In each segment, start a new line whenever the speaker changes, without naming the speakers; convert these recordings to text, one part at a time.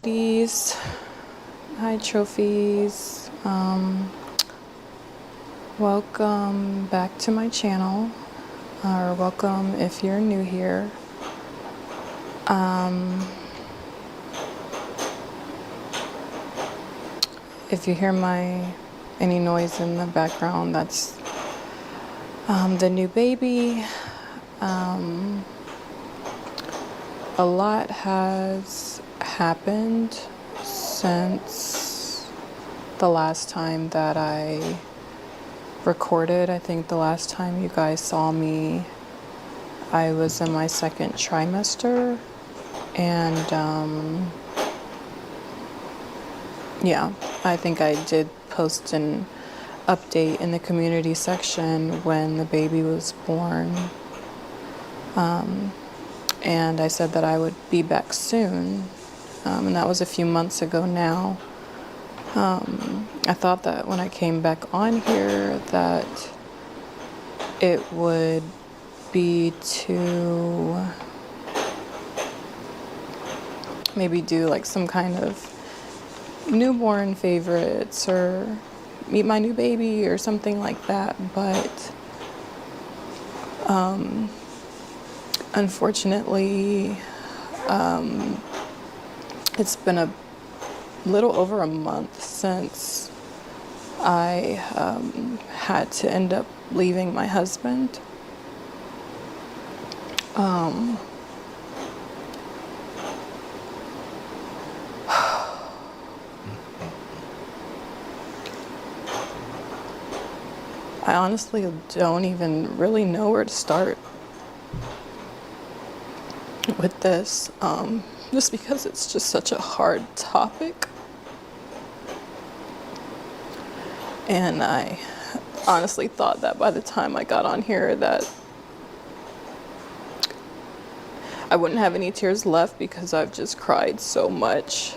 cuties. Hi, trophies. Welcome back to my channel, or welcome if you're new here. If you hear any noise in the background, that's the new baby. A lot has happened since the last time that I recorded. I think the last time you guys saw me, I was in my second trimester, and yeah, I think I did post an update in the community section when the baby was born. And I said that I would be back soon, and that was a few months ago now. I thought that when I came back on here that it would be to maybe do like some kind of newborn favorites or meet my new baby or something like that, but unfortunately, it's been a little over a month since I had to end up leaving my husband. I honestly don't even really know where to start with this, just because it's just such a hard topic. And I honestly thought that by the time I got on here that I wouldn't have any tears left because I've just cried so much.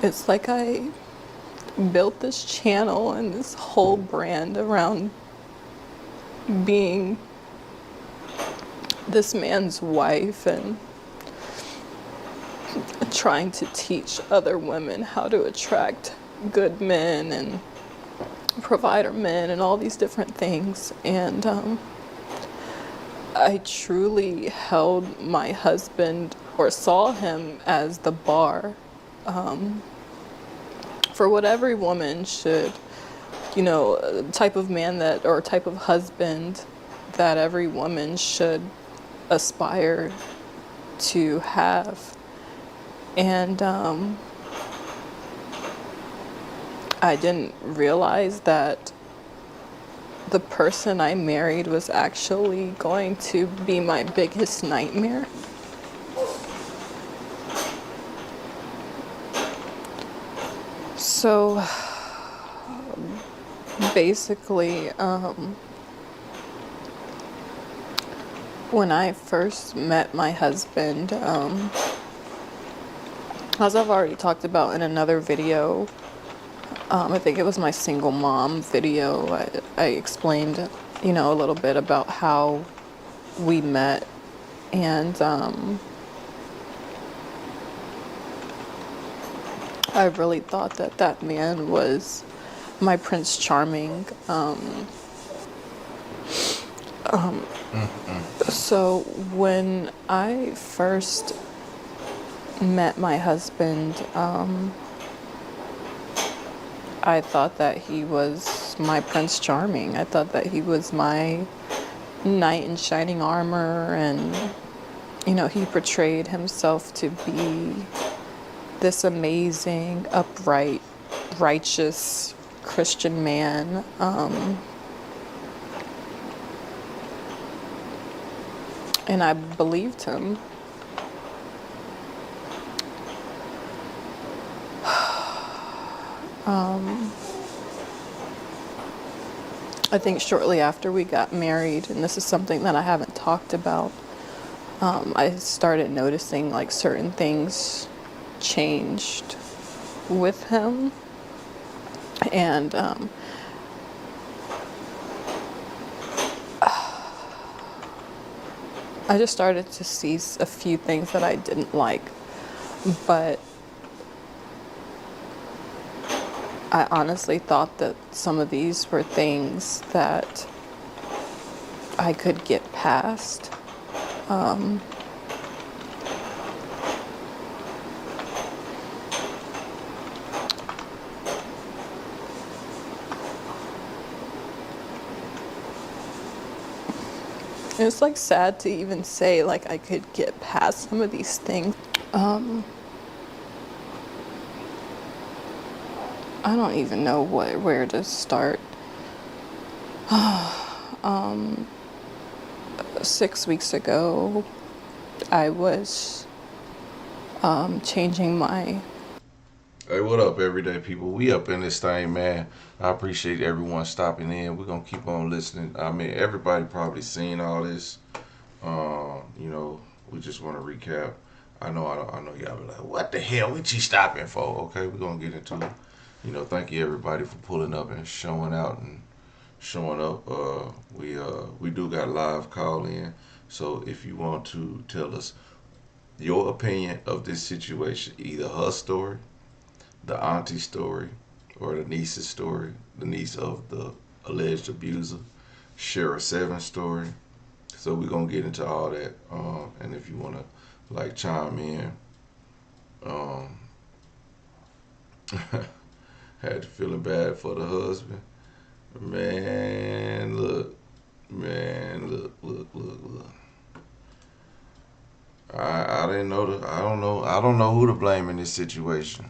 It's like I built this channel and this whole brand around being this man's wife and trying to teach other women how to attract good men and provider men and all these different things. And I truly held my husband, or saw him, as the bar for what every woman should, type of man that, or type of husband that every woman should aspire to have. And I didn't realize that the person I married was actually going to be my biggest nightmare. So basically, when I first met my husband, as I've already talked about in another video, I think it was my single mom video, I explained, a little bit about how we met. And I really thought that that man was my Prince Charming. So when I first met my husband, I thought that he was my Prince Charming. I thought that he was my knight in shining armor, and he portrayed himself to be this amazing, upright, righteous Christian man. And I believed him. I think shortly after we got married, and this is something that I haven't talked about, I started noticing like certain things changed with him. And I just started to see a few things that I didn't like, but I honestly thought that some of these were things that I could get past. It's like sad to even say like I could get past some of these things. I don't even know where to start. 6 weeks ago, I was changing my.
Hey, what up, everyday people? We up in this thing, man. I appreciate everyone stopping in. We're gonna keep on listening. I mean, everybody probably seen all this. You know, we just want to recap. I know y'all be like, "What the hell? What you stopping for?" Okay, we're gonna get into it. You know, thank you everybody for pulling up and showing out and showing up. We do got live call in. So if you want to tell us your opinion of this situation, either her story, the auntie story, or the niece's story, the niece of the alleged abuser, SheraSeven story. So we're gonna get into all that. And if you wanna like chime in, um, had to feeling bad for the husband. Man, look, look. I didn't know I don't know who to blame in this situation.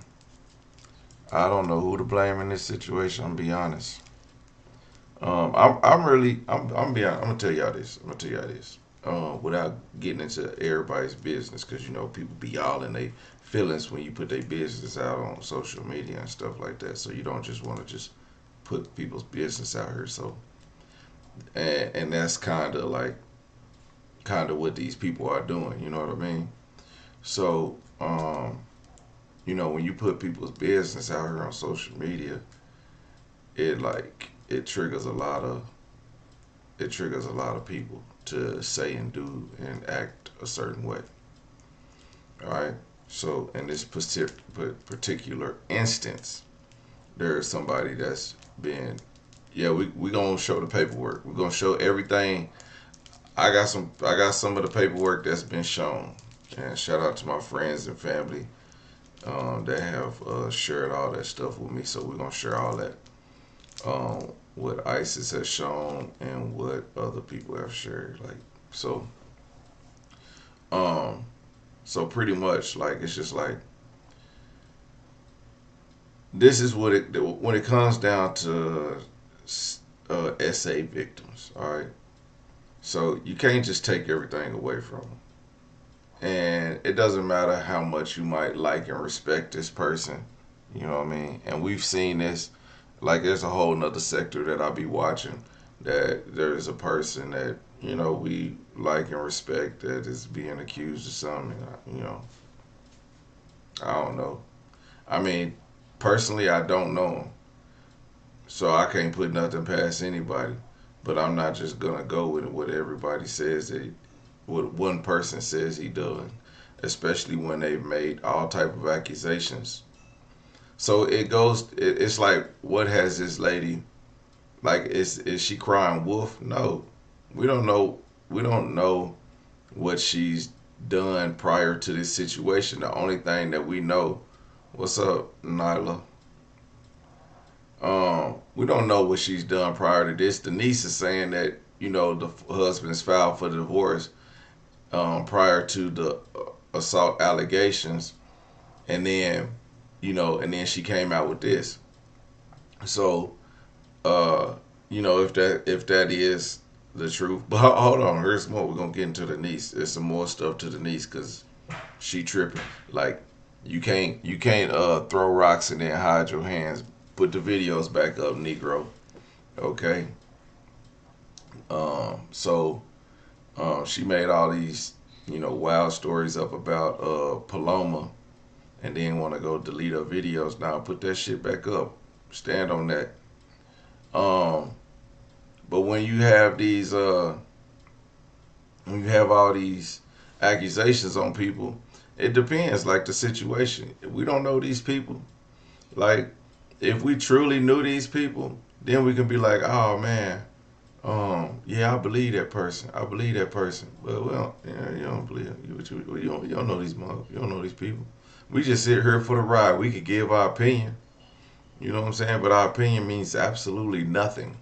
I don't know who to blame in this situation. I'm gonna be honest. I'm gonna tell y'all this. Without getting into everybody's business, because you know people be all in their feelings when you put their business out on social media and stuff like that. So you don't just want to just put people's business out here. So and that's kind of what these people are doing. You know what I mean? So you know when you put people's business out here on social media, it triggers a lot of people to say and do and act a certain way. All right. So in this particular instance, there is somebody that's been, yeah, we gonna show the paperwork. We're gonna show everything. I got some of the paperwork that's been shown, and shout out to my friends and family that have shared all that stuff with me. So we're gonna share all that. What ISIS has shown and what other people have shared. Like so, um, so pretty much like it's just like this is what it when it comes down to SA victims. All right, so you can't just take everything away from them, and it doesn't matter how much you might like and respect this person. You know what I mean? And we've seen this. Like there's a whole nother sector that I'll be watching that there's a person that you know we like and respect that is being accused of something. You know, I don't know. I mean, personally, I don't know him, so I can't put nothing past anybody. But I'm not just gonna go with what everybody says that what one person says he done, especially when they've made all type of accusations. So it goes. It's like, what has this lady like? Is she crying wolf? No, we don't know. We don't know what she's done prior to this situation. The only thing that we know, what's up, Nyla? We don't know what she's done prior to this. The niece is saying that you know the husband's filed for divorce prior to the assault allegations, and then and then she came out with this. So uh, you know if that is the truth. But hold on, here's more. We're gonna get into the niece. There's some more stuff to the niece because she tripping. Like you can't throw rocks and then hide your hands. Put the videos back up, Negro. Okay. So she made all these wild stories up about Paloma, and then want to go delete her videos now. Put that shit back up. Stand on that. Um, but when you have these, when you have all these accusations on people, it depends, like the situation. We don't know these people. Like, if we truly knew these people, then we can be like, oh man, yeah, I believe that person. I believe that person. But well, yeah, you don't believe it. You don't know these mother. You don't know these people. We just sit here for the ride. We could give our opinion. You know what I'm saying? But our opinion means absolutely nothing.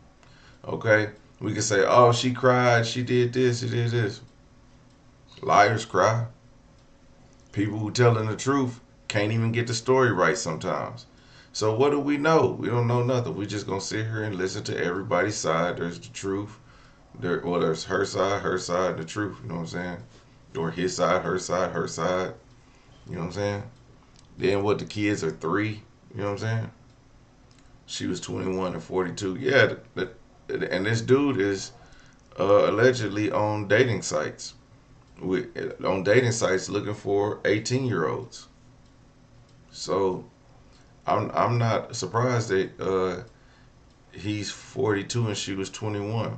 Okay? We could say, oh, she cried. She did this. She did this. Liars cry. People who telling the truth can't even get the story right sometimes. So what do we know? We don't know nothing. We just gonna sit here and listen to everybody's side. There's the truth. There's her side, the truth. You know what I'm saying? Or his side, her side, her side. You know what I'm saying? Then what? The kids are 3. You know what I'm saying? She was 21 and 42. Yeah, and this dude is allegedly on dating sites. On dating sites looking for 18-year-olds. So I'm not surprised that he's 42 and she was 21.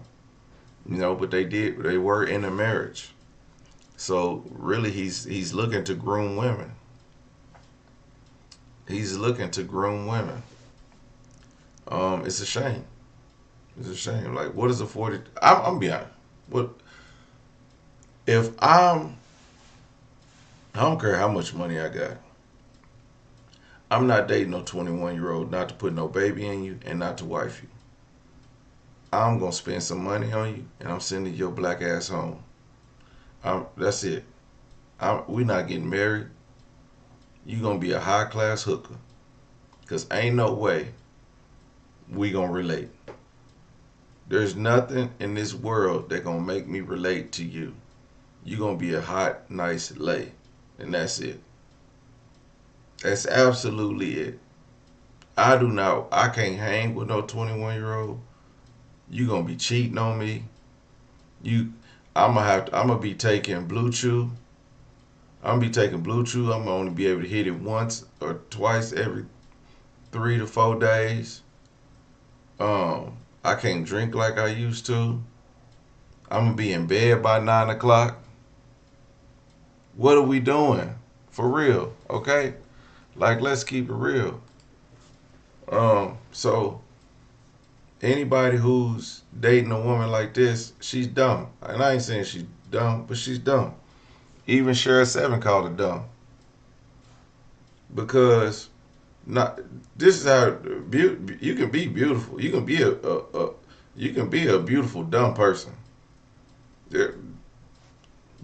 You know, but they were in a marriage. So really, he's looking to groom women. He's looking to groom women. It's a shame. It's a shame. Like, what is a 40? I'm be honest. What if I don't care how much money I got. I'm not dating no 21-year-old, not to put no baby in you and not to wife you. I'm gonna spend some money on you and I'm sending your black ass home. That's it. We not getting married. You gonna be a high class hooker. Cause ain't no way we gonna relate. There's nothing in this world that gonna make me relate to you. You gonna be a hot, nice lay. And that's it. That's absolutely it. I can't hang with no 21-year-old. You gonna be cheating on me. You I'm gonna be taking Blue Chew. I'm gonna be taking Blue Chew. I'm gonna only be able to hit it once or twice every 3 to 4 days. I can't drink like I used to. I'm gonna be in bed by 9 o'clock. What are we doing? For real, okay? Like, let's keep it real. So anybody who's dating a woman like this, she's dumb. And I ain't saying she's dumb, but she's dumb. Even SheraSeven called her dumb because not. This is how you can be beautiful. You can be you can be a beautiful dumb person. There,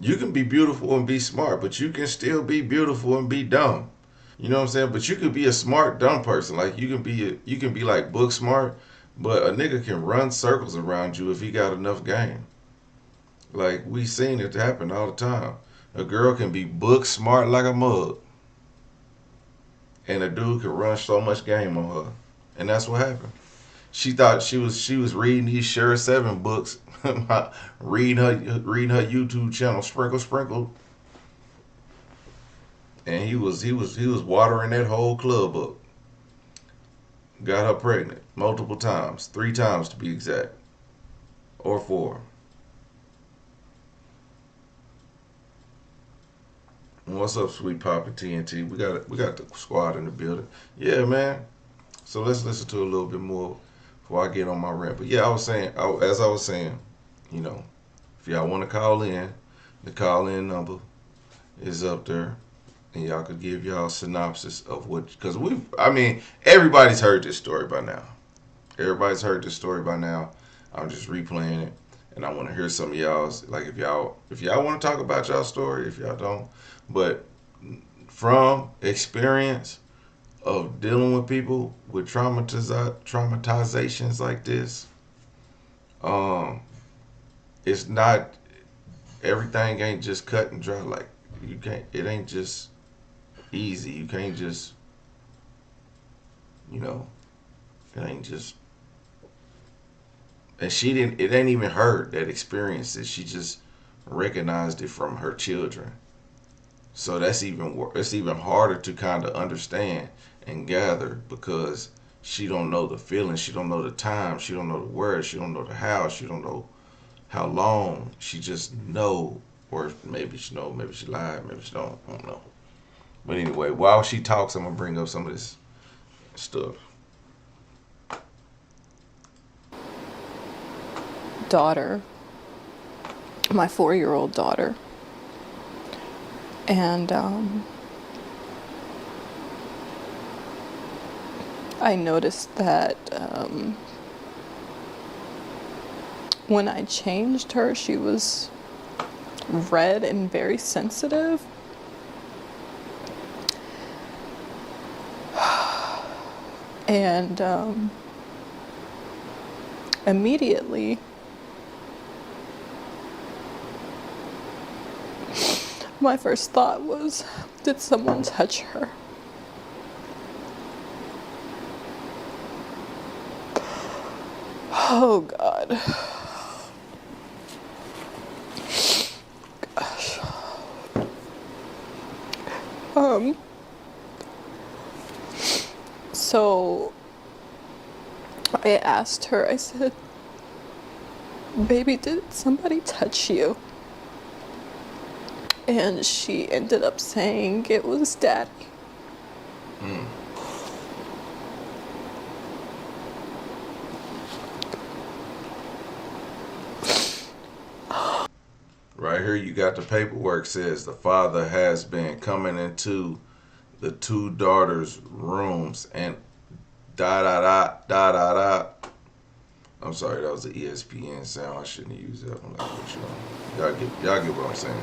you can be beautiful and be smart, but you can still be beautiful and be dumb. You know what I'm saying? But you could be a smart dumb person. Like you can be like book smart, but a nigga can run circles around you if he got enough game. Like we seen it happen all the time. A girl can be book smart like a mug, and a dude can run so much game on her, and that's what happened. She thought she was reading these SheraSeven books, reading her YouTube channel, sprinkle sprinkle, and he was watering that whole club up. Got her pregnant multiple times, 3 times to be exact, or 4. What's up, sweet Papa TNT? We got the squad in the building. Yeah, man. So let's listen to a little bit more before I get on my rant. But yeah, I was saying, as I was saying, you know, if y'all want to call in, the call in number is up there, and y'all could give y'all a synopsis of what, because I mean, everybody's heard this story by now. Everybody's heard this story by now. I'm just replaying it, and I want to hear some of y'all's. Like if y'all want to talk about y'all story, if y'all don't, but from experience of dealing with people with traumatizations like this, um, it's not everything ain't just cut and dry. Like you can't. It ain't just easy. You can't just, you know, it ain't just. And she didn't. It ain't even her that experienced it. She just recognized it from her children. So that's even it's even harder to kind of understand and gather because she don't know the feeling, she don't know the time, she don't know the words, she don't know the how, she don't know how long. She just know, or maybe she know, maybe she lied, maybe she don't. I don't know. But anyway, while she talks, I'm gonna bring up some of this stuff.
Daughter, my 4-year-old daughter, and I noticed that when I changed her, she was red and very sensitive. And immediately, my first thought was, did someone touch her? Oh God. Gosh. So I asked her, I said, baby, did somebody touch you? And she ended up saying it was daddy.
Right here, you got the paperwork says the father has been coming into the two daughters' rooms and da da da da da da. I'm sorry, that was the ESPN sound. I shouldn't have used that. I'm not with you. Y'all get what I'm saying.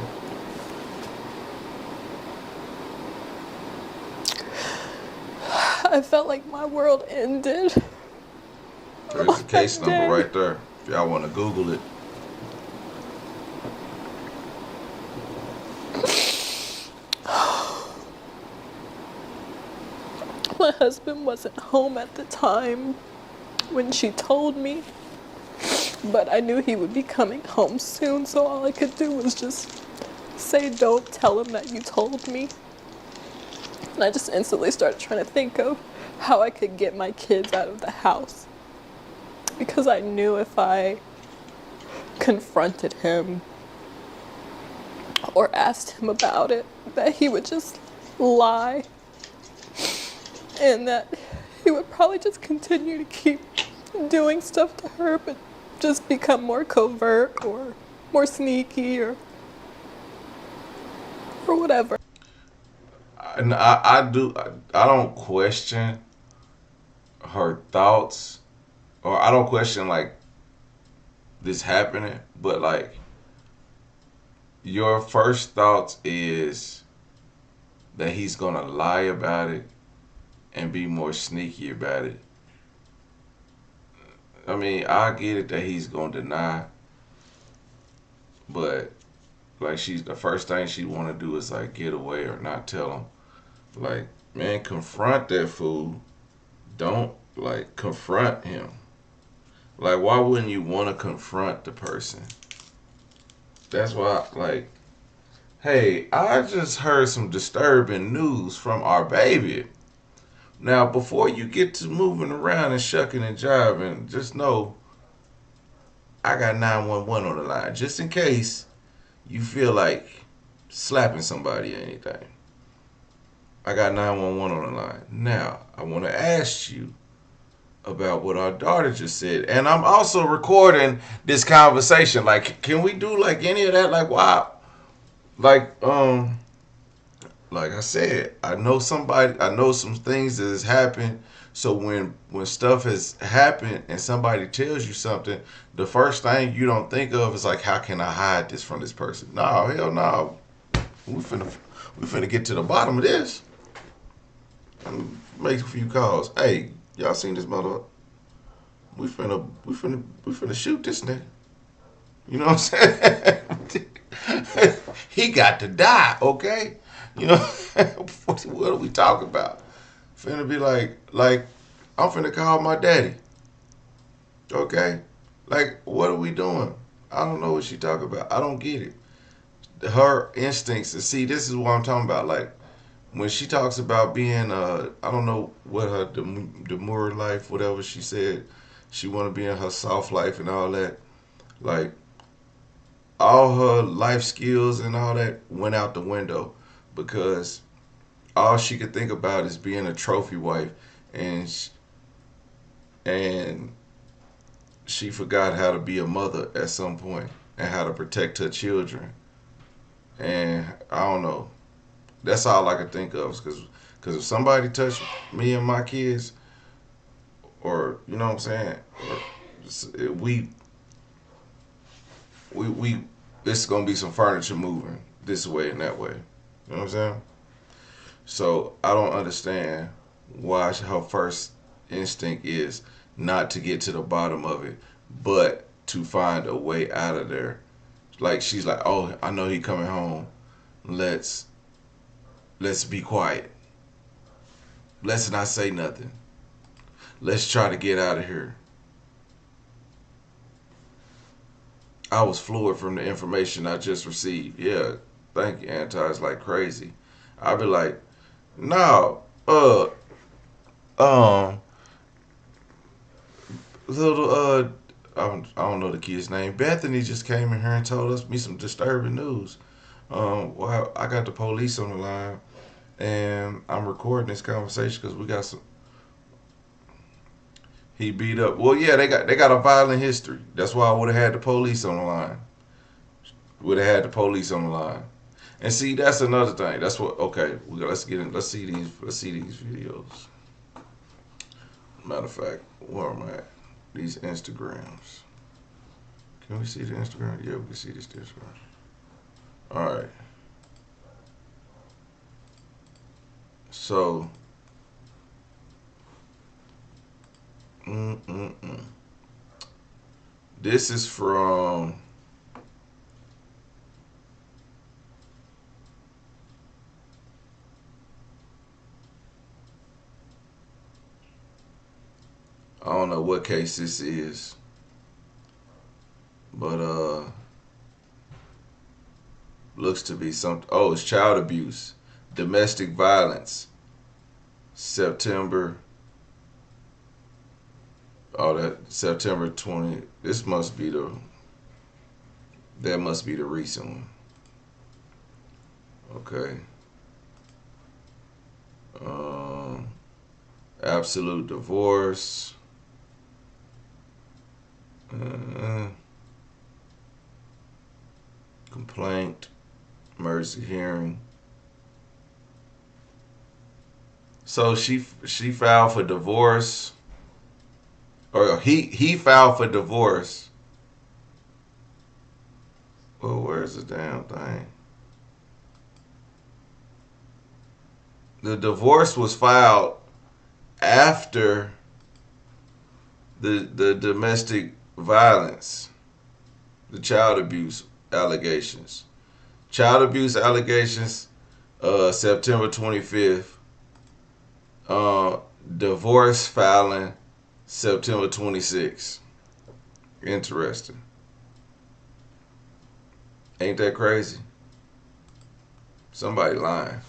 I felt like my world ended.
There's the case number right there. If y'all want to Google it.
My husband wasn't home at the time when she told me, but I knew he would be coming home soon, so all I could do was just say, don't tell him that you told me. And I just instantly started trying to think of how I could get my kids out of the house. Because I knew if I confronted him or asked him about it, that he would just lie. And that he would probably just continue to keep doing stuff to her, but just become more covert or more sneaky or whatever.
And I don't question her thoughts, or I don't question like this happening, but like your first thoughts is that he's gonna lie about it and be more sneaky about it. I mean, I get it that he's gonna deny, but like she's the first thing she wanna do is like get away or not tell him. Like, man, confront that fool. Don't like confront him. Like, why wouldn't you want to confront the person? That's why, like, hey, I just heard some disturbing news from our baby. Now, before you get to moving around and shucking and jiving, just know I got 911 on the line, just in case you feel like slapping somebody or anything. I got 911 on the line. Now, I want to ask you about what our daughter just said. And I'm also recording this conversation. Like, can we do like any of that? Like, wow. Like I said, I know some things that has happened. So when stuff has happened and somebody tells you something, the first thing you don't think of is like, how can I hide this from this person? No, hell no. We finna get to the bottom of this. Make a few calls. Hey, y'all seen this mother? We finna shoot this nigga. You know what I'm saying? He got to die, okay? You know what are we talking about? Finna be like I'm finna call my daddy. Okay? Like, what are we doing? I don't know what she talking about. I don't get it. Her instincts, and see, this is what I'm talking about. Like, when she talks about being I don't know what her demure life, whatever she said, she want to be in her soft life and all that. Like all her life skills and all that went out the window because all she could think about is being a trophy wife, and and she forgot how to be a mother at some point and how to protect her children. And I don't know. That's all I could think of. Because if somebody touched me and my kids, or you know what I'm saying, or we it's gonna be some furniture moving this way and that way. You know what I'm saying? So I don't understand why her first instinct is not to get to the bottom of it, but to find a way out of there. Like she's like, oh, I know he coming home. Let's be quiet. Let's not say nothing. Let's try to get out of here. I was floored from the information I just received. Yeah, thank you, Anti. It's like crazy. I'd be like, no, um, little, I don't know the kid's name. Bethany just came in here and told us me some disturbing news. Well, I got the police on the line, and I'm recording this conversation because we got some. He beat up. Well, yeah, they got a violent history. That's why I would have had the police on the line. Would have had the police on the line. And see, that's another thing. That's what. Okay, let's get in. Let's see these. Let's see these videos. Matter of fact, where am I at? These Instagrams. Can we see the Instagram? Yeah, we can see this Instagram. All right. So, this is from. I don't know what case this is, but looks to be something. Oh, it's child abuse, domestic violence, September. Oh, that September 20. This must be the. That must be the recent one. Okay. Um, absolute divorce. Complaint, mercy hearing. So she filed for divorce, or he filed for divorce. Well, where's the damn thing? The divorce was filed after the domestic violence, the child abuse allegations. Child abuse allegations, September 25th. Divorce filing, September 26th. Interesting. Ain't that crazy? Somebody lying.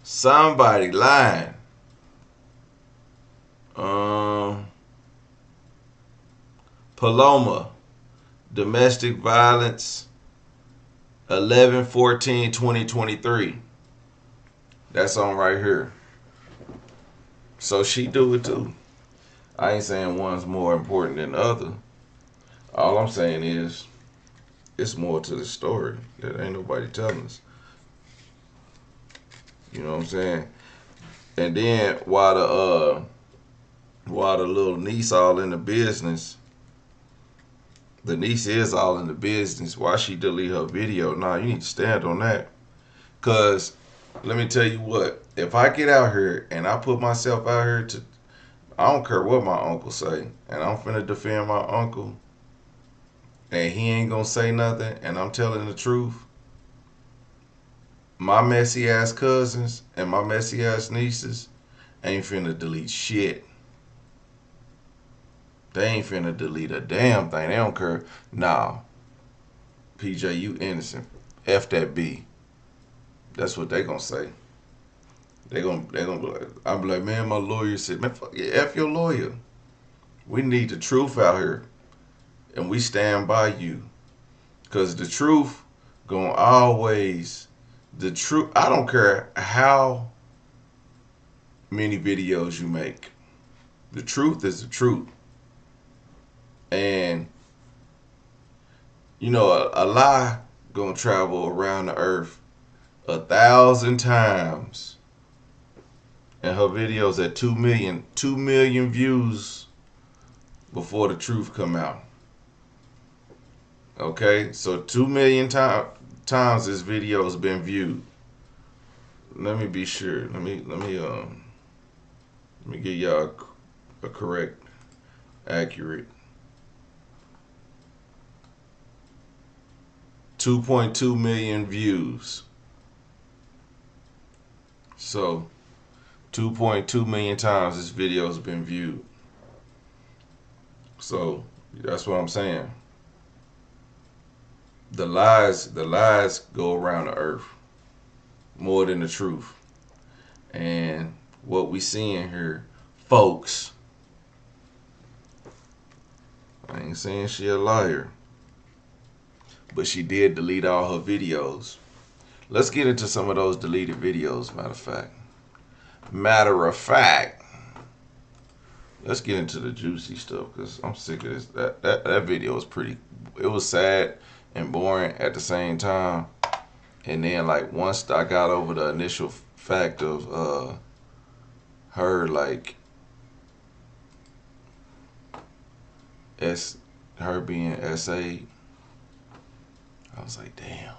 Somebody lying. Paloma, domestic violence, 11/14/2023. That's on right here. So she do it too. I ain't saying one's more important than the other. All I'm saying is it's more to the story that ain't nobody telling us. You know what I'm saying? And then while the little niece all in the business, the niece is all in the business. Why she delete her video? Nah, you need to stand on that. Cause let me tell you what, if I get out here and I put myself out here to, I don't care what my uncle say, and I'm finna defend my uncle, and he ain't gonna say nothing, and I'm telling the truth, my messy ass cousins and my messy ass nieces ain't finna delete shit. They ain't finna delete a damn thing. They don't care. Nah, PJ, you innocent. F that B. That's what they gonna say. They gonna be like, I'll be like, man, my lawyer said, man, fuck yeah, F your lawyer. We need the truth out here, and we stand by you, cause the truth gonna always the truth. I don't care how many videos you make. The truth is the truth, and you know a lie gonna travel around the earth 1,000 times, and her videos at 2 million views before the truth come out. Okay, so 2 million times this video has been viewed. Let me be sure. Let me give y'all a correct, accurate. 2.2 million views. So 2.2 million times this video has been viewed. So that's what I'm saying. The lies go around the earth more than the truth. And what we seeing here, folks, I ain't saying she a liar, but she did delete all her videos. Let's get into some of those deleted videos, Matter of fact, let's get into the juicy stuff, because I'm sick of this. That video was it was sad and boring at the same time. And then, like, once I got over the initial fact of her, like, her being SA, I was like, damn.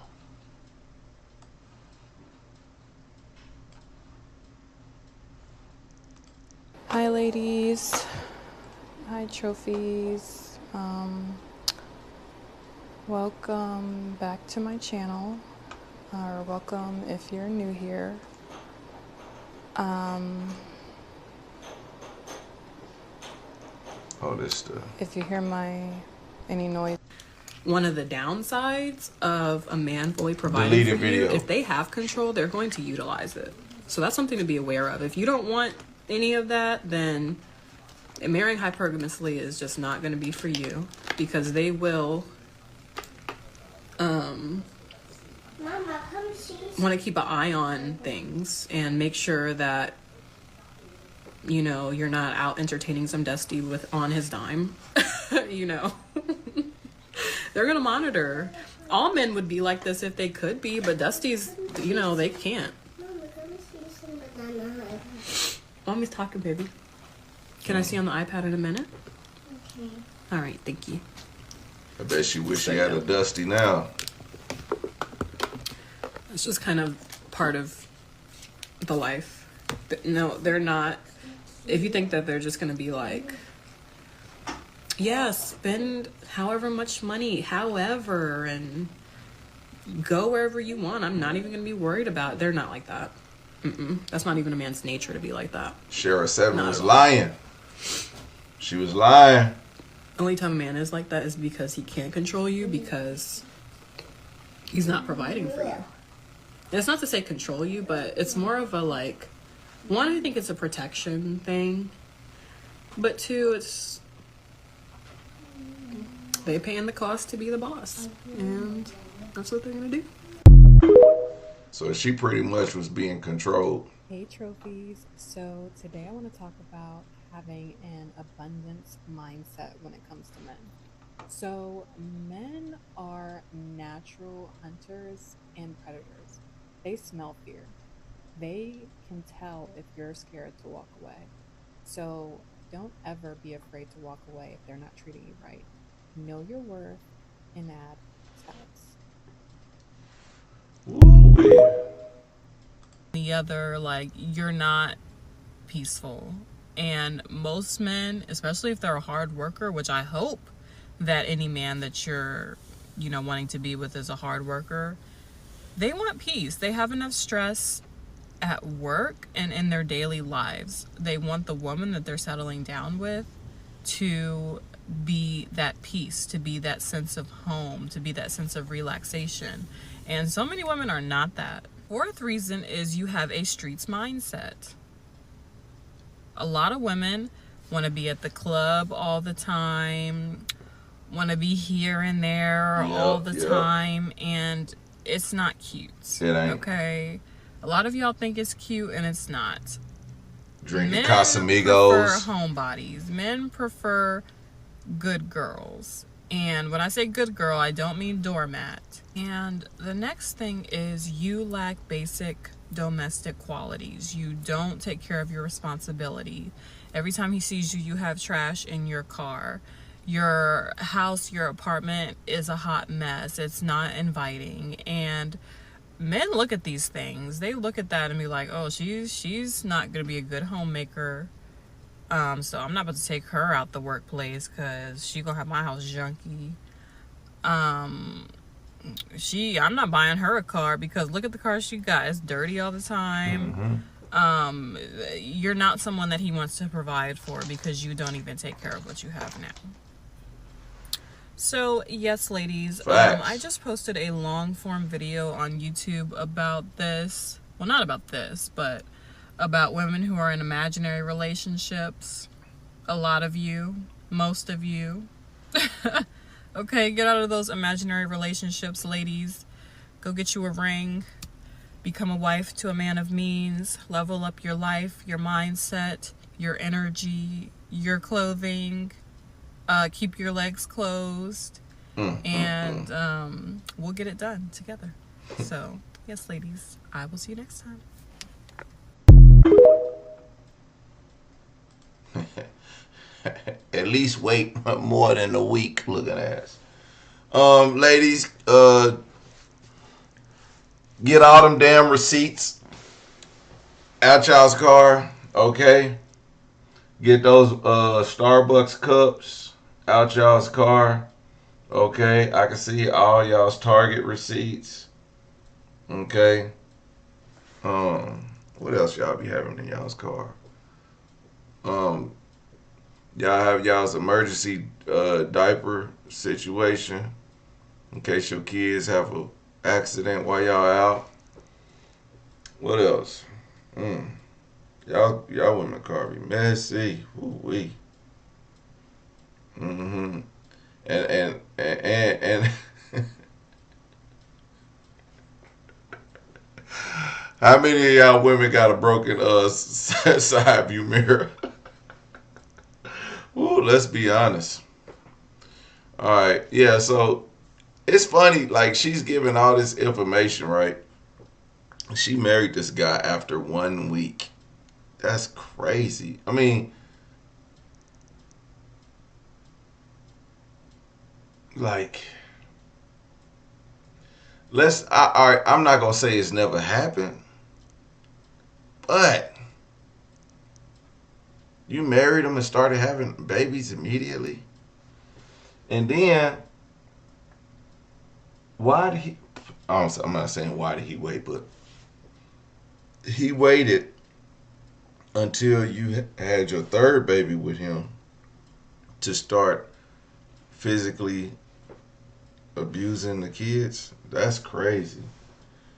Hi ladies, hi trophies, welcome back to my channel, or welcome if you're new here.
All this stuff.
If you hear any noise. One of the downsides of a man fully providing
Deleted
for you,
video.
if they have control, they're going to utilize it. So that's something to be aware of. If you don't want any of that, then marrying hypergamously is just not going to be for you, because they will want to keep an eye on things and make sure that, you know, you're not out entertaining some Dusty on his dime. You know, they're going to monitor. All men would be like this if they could be, but Dusty's, you know, they can't. Mommy's talking, baby. Can I see on the iPad in a minute? Okay. All right, thank you.
I bet she wish she had a Dusty now.
It's just kind of part of the life. But no, they're not. If you think that they're just going to be like, yeah, spend however much money, however, and go wherever you want, I'm not even going to be worried about it. They're not like that. That's not even a man's nature to be like that.
SheraSeven was lying. She was lying.
Only time a man is like that is because he can't control you, because he's not providing for you. And it's not to say control you, but it's more of a, like, one, I think it's a protection thing, but two, it's they paying the cost to be the boss, and that's what they're gonna do.
So she pretty much was being controlled.
Hey trophies, so today I want to talk about having an abundance mindset when it comes to men. So men are natural hunters and predators. They smell fear. They can tell if you're scared to walk away. So don't ever be afraid to walk away if they're not treating you right. Know your worth and add status. The other, like, you're not peaceful. And most men, especially if they're a hard worker, which I hope that any man that you're, you know, wanting to be with is a hard worker, they want peace. They have enough stress at work and in their daily lives. They want the woman that they're settling down with to be that peace, to be that sense of home, to be that sense of relaxation. And so many women are not that. Fourth reason is you have a streets mindset. A lot of women want to be at the club all the time, want to be here and there all the time, and it's not cute.
It ain't.
Okay? A lot of y'all think it's cute, and it's not.
Drinking
Men
Casamigos.
prefer homebodies. Men prefer good girls. And when I say good girl, I don't mean doormat. And the next thing is you lack basic domestic qualities. You don't take care of your responsibility. Every time he sees you, you have trash in your car. Your house, your apartment is a hot mess. It's not inviting. And men look at these things. They look at that and be like, oh, she's not going to be a good homemaker. So I'm not about to take her out the workplace because she gonna have my house junky. I'm not buying her a car because look at the car she got. It's dirty all the time. You're not someone that he wants to provide for because you don't even take care of what you have now. So yes, ladies, I just posted a long form video on YouTube about this. Well, not about this, but about women who are in imaginary relationships. A lot of you, most of you. Okay, get out of those imaginary relationships, ladies. Go get you a ring. Become a wife to a man of means. Level up your life, your mindset, your energy, your clothing. Keep your legs closed. And we'll get it done together. So, yes, ladies, I will see you next time.
At least wait more than a week. Looking ass. Ladies, get all them damn receipts out y'all's car, okay? Get those Starbucks cups out y'all's car, okay? I can see all y'all's Target receipts, okay? What else y'all be having in y'all's car? Y'all have y'all's emergency diaper situation in case your kids have a accident while y'all out. What else? Y'all women car be messy. Ooh-wee. And how many of y'all women got a broken side view mirror? Ooh, let's be honest. All right, yeah. So it's funny. Like she's giving all this information, right? She married this guy after 1 week. That's crazy. I mean, like, I'm not gonna say it's never happened, but you married him and started having babies immediately, and then why did he? I'm not saying why did he wait, but he waited until you had your third baby with him to start physically abusing the kids. That's crazy.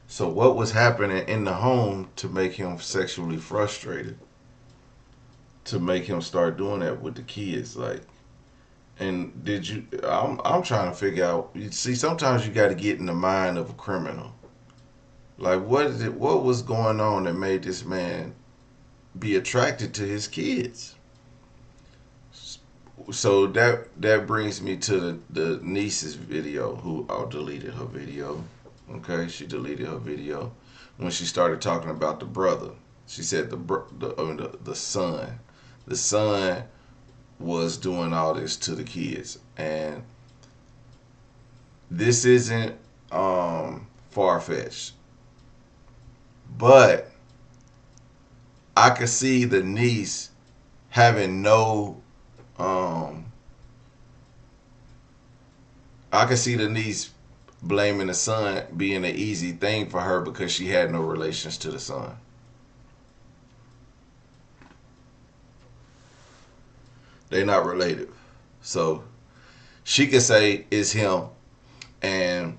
So what was happening in the home to make him sexually frustrated? To make him start doing that with the kids, like, and did you? I'm trying to figure out. You see, sometimes you got to get in the mind of a criminal. Like, what is it? What was going on that made this man be attracted to his kids? So that brings me to the niece's video, who deleted her video. Okay, she deleted her video when she started talking about the brother. She said the son. The son was doing all this to the kids, and this isn't far-fetched, but I could see the niece having no I could see the niece blaming the son being an easy thing for her because she had no relations to the son. They're not related. So she could say it's him and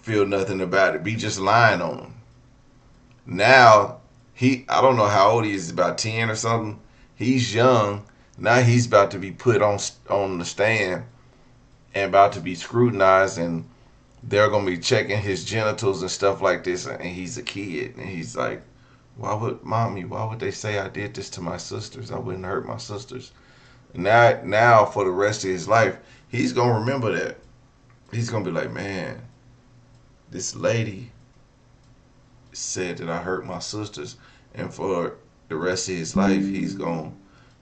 feel nothing about it. Be just lying on him. Now I don't know how old he is, about 10 or something. He's young. Now he's about to be put on the stand and about to be scrutinized, and they're gonna be checking his genitals and stuff like this. And he's a kid, and he's like, why would they say I did this to my sisters? I wouldn't hurt my sisters. Now for the rest of his life, he's gonna remember that. He's gonna be like, man, this lady said that I hurt my sisters, and for the rest of his life, he's gonna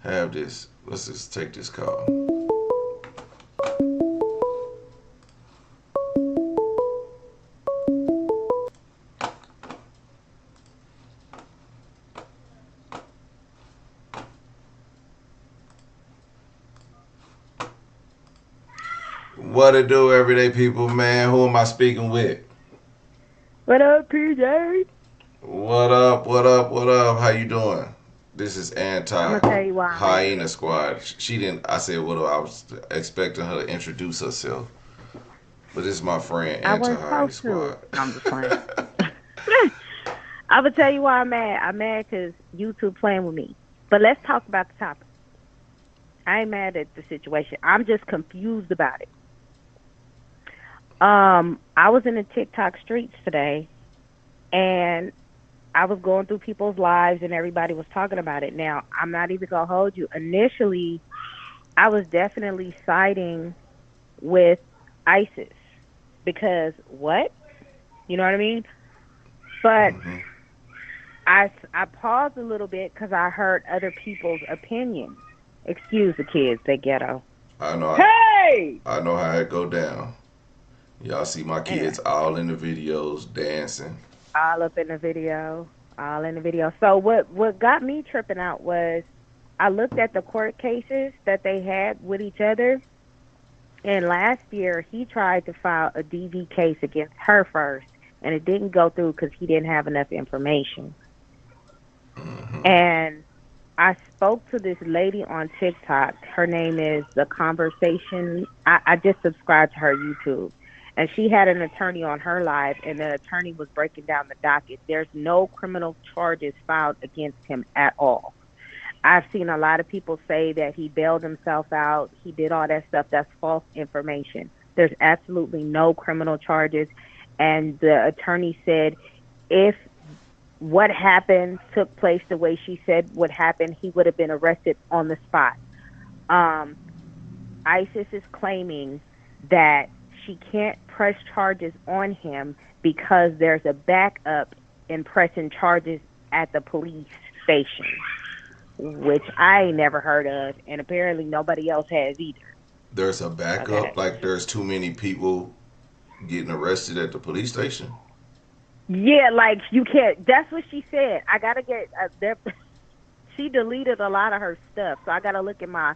have this. Let's just take this call. What it do, everyday people, man? Who am I speaking with?
What up, PJ?
What up? What up? What up? How you doing? This is
I'm
Anti
gonna tell you why I'm
Hyena
mad.
Squad. She didn't. I said what up? I was expecting her to introduce herself, but this is my friend
I
Anti
wasn't
Hyena
supposed to.
Squad.
No, I'm just playing. I'm gonna tell you why I'm mad. I'm mad because YouTube playing with me. But let's talk about the topic. I ain't mad at the situation. I'm just confused about it. I was in the TikTok streets today, and I was going through people's lives, and everybody was talking about it. Now, I'm not even gonna hold you. Initially, I was definitely siding with ISIS because what? You know what I mean? But
Hmm.
I paused a little bit because I heard other people's opinions. Excuse the kids, they ghetto.
I know.
Hey!
I know how it go down. Y'all see my
Anyway,
kids all in the videos dancing.
all up in the video, all in the video. So what got me tripping out was I looked at the court cases that they had with each other, and last year he tried to file a DV case against her first, and it didn't go through because he didn't have enough information.
Hmm.
And I spoke to this lady on TikTok. Her name is The Conversation. I just subscribed to her YouTube. And she had an attorney on her live, and the attorney was breaking down the docket. There's no criminal charges filed against him at all. I've seen a lot of people say that he bailed himself out. He did all that stuff. That's false information. There's absolutely no criminal charges. And the attorney said if what happened took place the way she said would happen, he would have been arrested on the spot. Um, ISIS is claiming that she can't press charges on him because there's a backup in pressing charges at the police station, which I ain't never heard of, and apparently nobody else has either.
There's a backup.
Okay.
Like there's too many people getting arrested at the police station.
Yeah, like you can't. That's what she said. I gotta get. She deleted a lot of her stuff, so I gotta look at my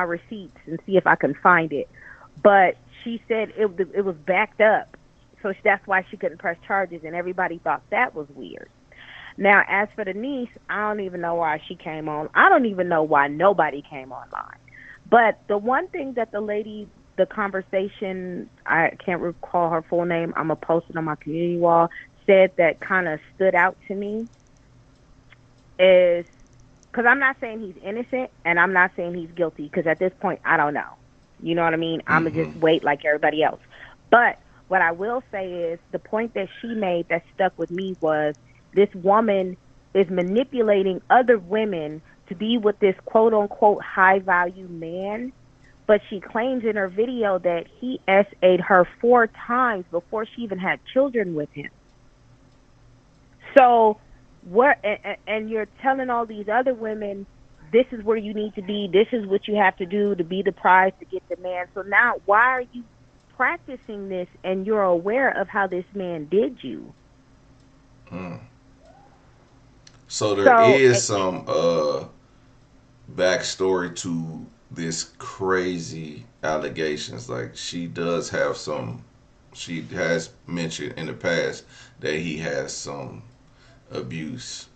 receipts and see if I can find it. But she said it was backed up, so that's why she couldn't press charges, and everybody thought that was weird. Now, as for the niece, I don't even know why she came on. I don't even know why nobody came online. But the one thing that the lady, the conversation, I can't recall her full name. I'm gonna post it on my community wall. Said that kind of stood out to me is because I'm not saying he's innocent and I'm not saying he's guilty because at this point I don't know. You know what I mean? I'm gonna
Hmm.
just wait like everybody else. But what I will say is the point that she made that stuck with me was this woman is manipulating other women to be with this quote unquote high value man. But she claims in her video that he SA'd her 4 times before she even had children with him. So what? And you're telling all these other women, this is where you need to be. This is what you have to do to be the prize to get the man. So now, why are you practicing this? And you're aware of how this man did you.
Mm. So there
So
is some backstory to this crazy allegations. Like she does have some. She has mentioned in the past that he has some abuse.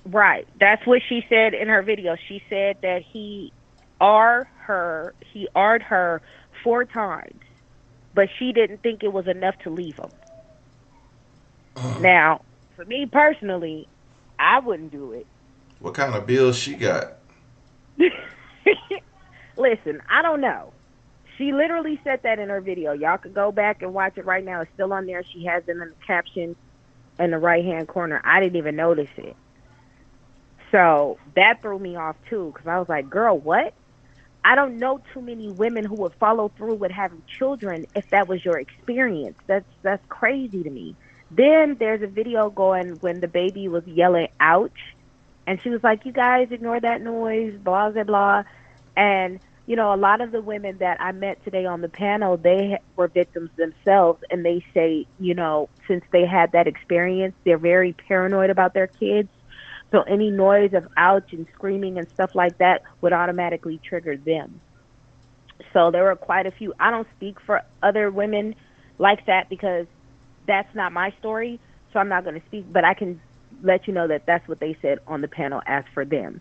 right, that's what she said in her video. She said that he R'd her 4 times, but she didn't think it was enough to leave him. Now, for me personally, I wouldn't do it.
What kind of bills she got?
Listen, I don't know. She literally said that in her video. Y'all could go back and watch it right now. It's still on there. She has it in the caption in the right hand corner. I didn't even notice it. So that threw me off too, because I was like, girl, what? I don't know too many women who would follow through with having children if that was your experience. That's crazy to me. Then there's a video going when the baby was yelling ouch, and she was like, you guys ignore that noise, blah blah blah. And a lot of the women that I met today on the panel, they were victims themselves, and they say, since they had that experience, they're very paranoid about their kids. So any noise of ouch and screaming and stuff like that would automatically trigger them. So there were quite a few. I don't speak for other women like that because that's not my story. So I'm not going to speak, but I can let you know that that's what they said on the panel as for them.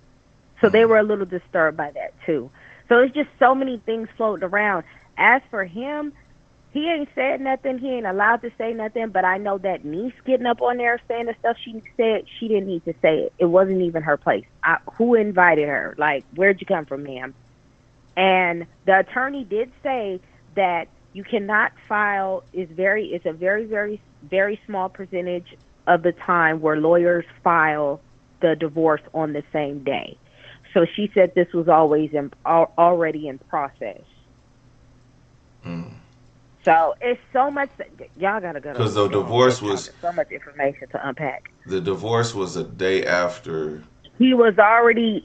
So they were a little disturbed by that too. So it's just so many things floating around. As for him, he ain't said nothing. He ain't allowed to say nothing. But I know that niece getting up on there saying the stuff she said, she didn't need to say it. It wasn't even her place. Who invited her? Like, where'd you come from, ma'am? And the attorney did say that you cannot file. It's a very, very, very small percentage of the time where lawyers file the divorce on the same day. So she said this was always already in process.
Mm.
So it's so much that y'all gotta go
Because the
on
divorce
TikTok.
was
There's so much information to unpack.
the divorce was a day after.
He was already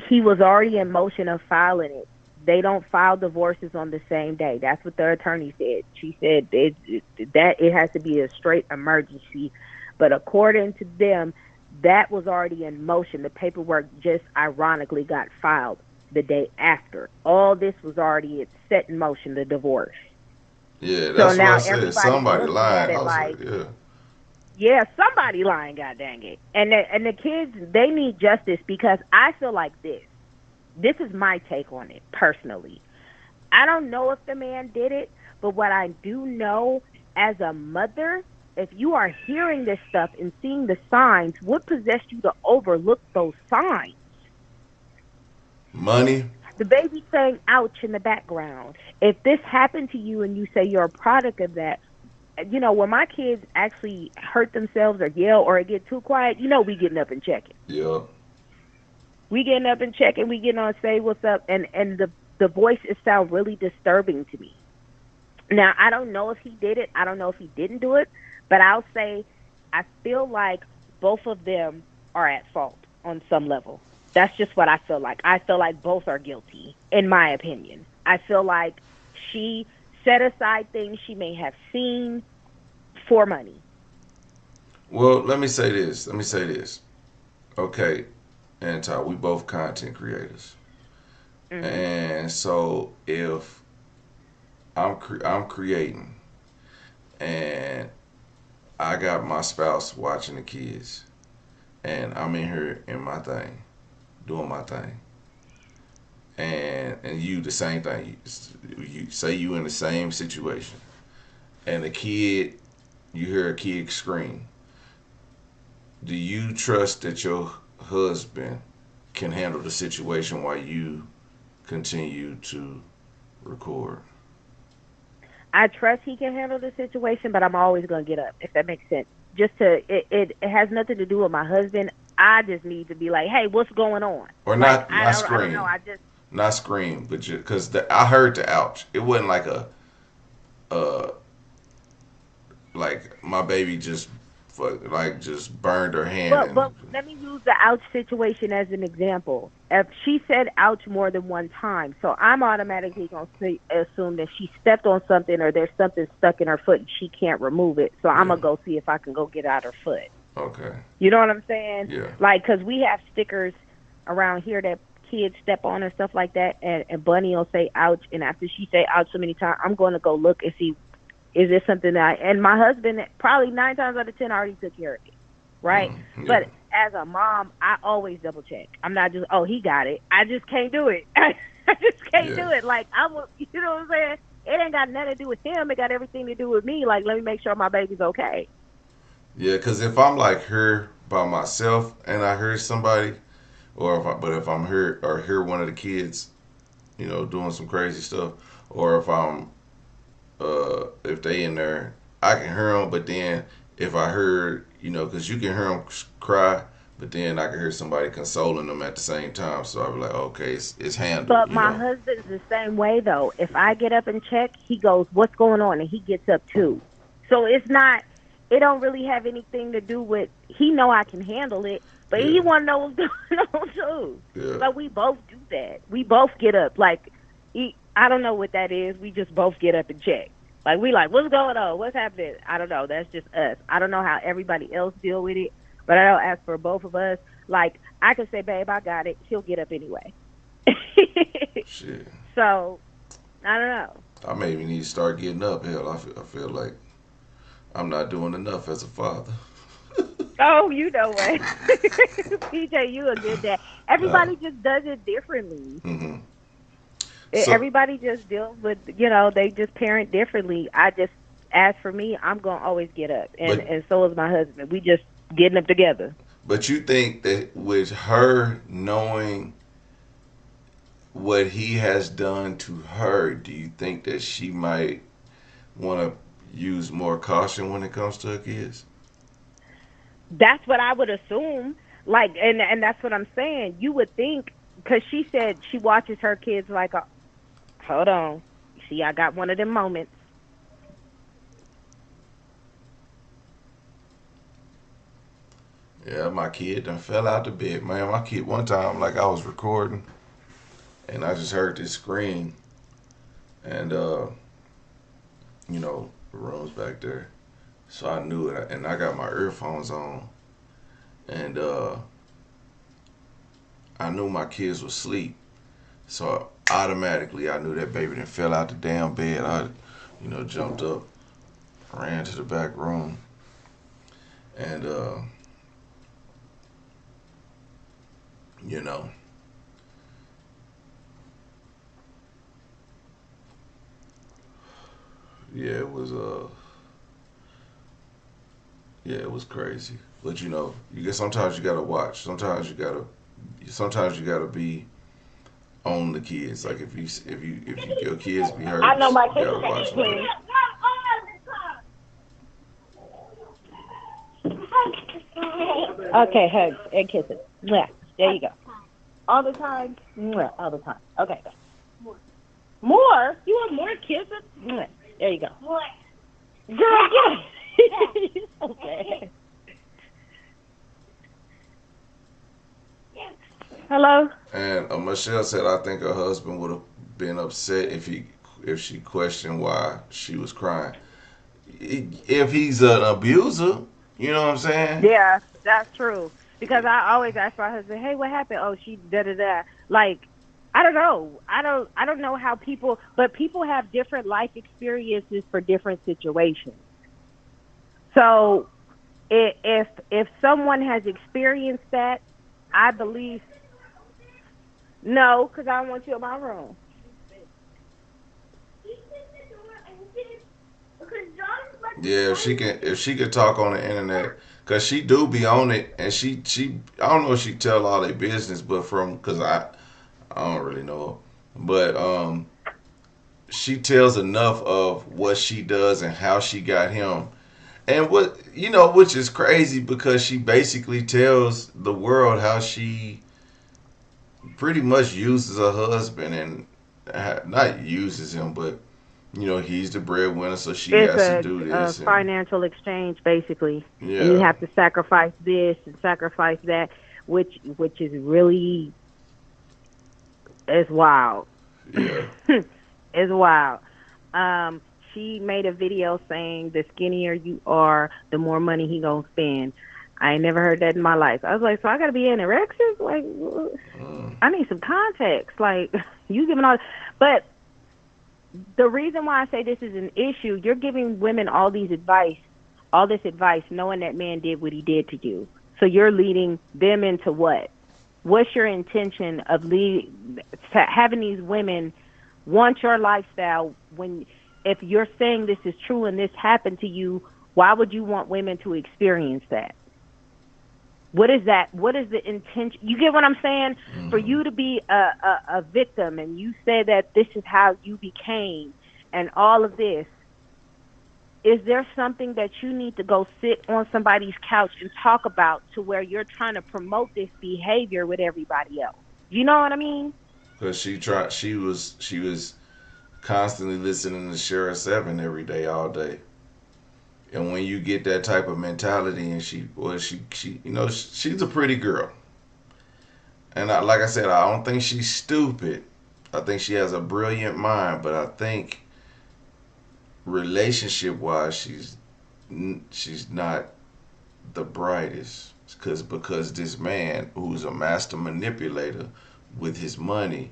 in motion of filing it. They don't file divorces on the same day. That's what the attorney said. She said that it has to be a straight emergency. But according to them, that was already in motion. The paperwork just ironically got filed the day after. All this was already set in motion, the divorce.
Yeah,
So
that's what I
now
said.
everybody's
Somebody
looking at
lying. I
it
was
like,
like, yeah.
yeah, somebody lying, god dang it. And the kids, they need justice because I feel like this. This is my take on it personally. I don't know if the man did it, but what I do know as a mother, if you are hearing this stuff and seeing the signs, what possessed you to overlook those signs?
Money.
The baby saying ouch in the background. If this happened to you and you say you're a product of that, when my kids actually hurt themselves or yell or get too quiet, we getting up and checking.
Yeah.
We getting up and checking. We getting on say what's up, and the voices sound really disturbing to me. Now I don't know if he did it. I don't know if he didn't do it, but I'll say I feel like both of them are at fault on some level. That's just what I feel like. I feel like both are guilty, in my opinion. I feel like she set aside things she may have seen for money.
Well, let me say this. Okay, Anti, we both content creators,
Mhm.
and so if I'm creating, and I got my spouse watching the kids, and I'm in here in my thing, doing my thing, and you the same thing. You say you in the same situation, and the kid, you hear a kid scream. Do you trust that your husband can handle the situation while you continue to record?
I trust he can handle the situation, but I'm always gonna get up if that makes sense. Just to it has nothing to do with my husband. I just need to be like, hey, what's going on?
Or
Like
not
I don't know.
scream,
I just
not scream, but because I heard the ouch. It wasn't like uh like my baby just just burned her hand
but
and
let me use the ouch situation as an example. If she said ouch more than one time, so I'm automatically gonna assume that she stepped on something or there's something stuck in her foot and she can't remove it. So I'm
yeah.
gonna go see if I can go get out her foot.
Okay.
You know what I'm saying?
Yeah.
Like, because we have stickers around here that kids step on and stuff like that, and Bunny will say ouch, and after she say ouch so many times, I'm going to go look and see, is this something and my husband, probably 9 times out of 10, already took care of it, right?
Yeah.
But as a mom, I always double check. I'm not just, oh, he got it. I just can't do it. I just can't
Yeah.
do it. Like, you know what I'm saying? It ain't got nothing to do with him. It got everything to do with me. Like, let me make sure my baby's okay.
Yeah, because if I'm like her by myself and I heard somebody, if I'm here or hear one of the kids, doing some crazy stuff, or if they in there, I can hear them. But then if I heard, because you can hear them cry, but then I can hear somebody consoling them at the same time. So I'll be like, okay, it's handled,
But my husband's the same way though. If I get up and check, he goes, "What's going on?" and he gets up too. So it's not. It don't really have anything to do with. He know I can handle it, but
Yeah,
he want to know what's going on too.
yeah.
Like we both do that. We both get up. Like I don't know what that is. We just both get up and check. Like we like, what's going on? What's happening? I don't know. That's just us. I don't know how everybody else deal with it, but I don't ask for both of us. Like I can say, babe, I got it. He'll get up anyway.
Shit.
So I don't know.
I maybe need to start getting up. Hell, I feel like I'm not doing enough as a father.
Oh, you know what? PJ, you a good dad.
Nah.
Everybody just does it differently.
hmm So,
Everybody just deals with, they just parent differently. I just, as for me, I'm gonna always get up, and
but
and so is my husband. We just getting up together.
but you think that with her knowing what he has done to her, do you think that she might want to use more caution when it comes to her kids?
That's what I would assume. Like, and that's what I'm saying. You would think because she said she watches her kids like, hold on, see, I got one of them moments.
Yeah, my kid done fell out the bed, man. My kid one time, like I was recording, and I just heard this scream, and the room's back there, so I knew it, and I got my earphones on, and I knew my kids were asleep, so automatically I knew that baby done fell out the damn bed. I, jumped up, ran to the back room, and you know, yeah, it was crazy. But you get sometimes you gotta watch. Sometimes you gotta be on the kids. Like if your kids be
I
hurting,
know my
you
kids
gotta watch them
clean.
too.
Okay, hugs and kisses. Mwah. There you go. All the time. Mwah. All the time. Okay. More? You want more kisses? Mwah. There you go. Girl, get okay. Hello?
And Michelle said, I think her husband would have been upset if she questioned why she was crying. If he's an abuser, you know what I'm saying?
Yeah, that's true. Because I always ask my husband, "Hey, what happened?" Oh, she da da da. Like, I don't know. I don't know how people, but people have different life experiences for different situations. So, if someone has experienced that, I believe no, because I don't want you in my room.
Yeah, if she could talk on the internet, cause she do be on it, and she I don't know if she tell all their business, but cause I don't really know, but she tells enough of what she does and how she got him, and which is crazy because she basically tells the world how she pretty much uses her husband and not uses him, but he's the breadwinner, so she
It's
has to
a,
do
a
this, and
financial exchange, basically, and you
yeah,
have to sacrifice this and sacrifice that, which is really it's wild.
yeah,
It's wild. Um, she made a video saying the skinnier you are, the more money he gonna spend. I ain't never heard that in my life. I was like, so I gotta be anorexic? Like,
mm,
I need some context. Like, you giving all, but the reason why I say this is an issue, you're giving women all this advice, knowing that man did what he did to you. So you're leading them into what? What's your intention of having these women want your lifestyle when if you're saying this is true and this happened to you, Why would you want women to experience that? What is that? What is the intention? You get what I'm saying? For you to be a victim, and you say that this is how you became, and all of this, is there something that you need to go sit on somebody's couch and talk about to where you're trying to promote this behavior with everybody else? You know what I mean?
Because she was constantly listening to SheraSeven every day, all day. And when you get that type of mentality, and she you know, she's a pretty girl. And like I said, I don't think she's stupid. I think she has a brilliant mind, but I think relationship wise, she's not the brightest. Because this man, who's a master manipulator with his money,